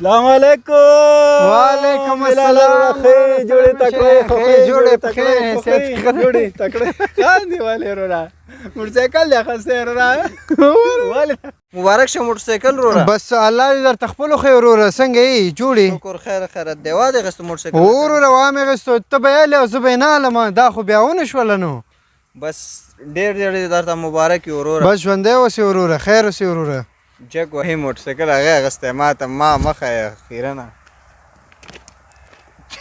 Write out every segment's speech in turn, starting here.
السلام علیکم. وعلیکم السلام. جوړې تکړه جوړې تکړه جوړې تکړه خاندي والے رورا موټرسایکل دی خسته رورا والے مبارک شه موټرسایکل وروره. بس الله دې درته خپلو ښې وروره څنګه یې جوړې شکر خیر خیرت دی. وا دې غوښتو موټرسایکل وروره وامې غوښتو ته به یې او زه به یې نه هلمه دا خو بیا ونه شوله نو بس ډېر ډېر درته مبارک وي وروره. بس ژوندی اوسې وروره خیر اوسې وروره جګ وهي موټرسایکل هغې اخیستی ما ته ما مخه یې خیره نه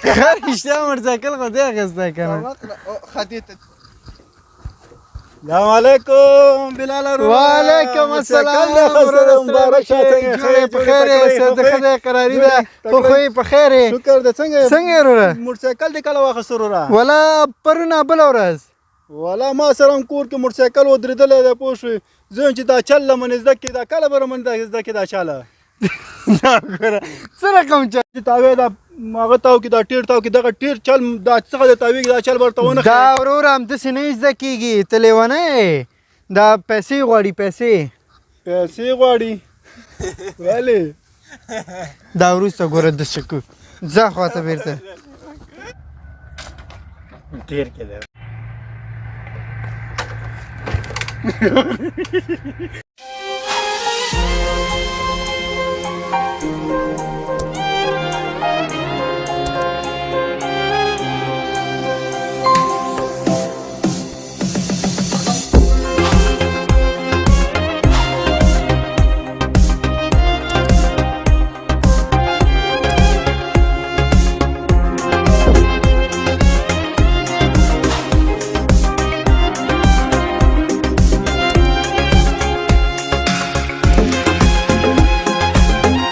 رښتیا موټرسایکل خو دې اخیستی که نه خطي ته السلام علیکم بلال رورا. وعلیکم السلام مبارک شه. جوړې په خیر یې صحت ښه دی قراري ده خو خو یې په خیر یې شکر دی. څنګه څنګه یې وروره موټرسایکل دې کله واخیست رورا؟ ولا پرونه بله ورځ والا ما سره هم کور کې موټرسایکل ودرېدلی دی پوه شوې زه یم چې دا چل له من زده کړي دا کله به رمن زده کړي دا چاله دا ګوره څه رقم چل چې تاوی دا هغه تاو کې دا ټیر تاو کې دغه ټیر چل دا څخه د تاویږي دا چل ورته ونه دا وروره همداسې نه زده کېږي ته لیونی یې دا پیسې غواړي پیسې غواړي ولې دا وروسته ګوره د شکو ځه خواته بېرته ډېر کې دی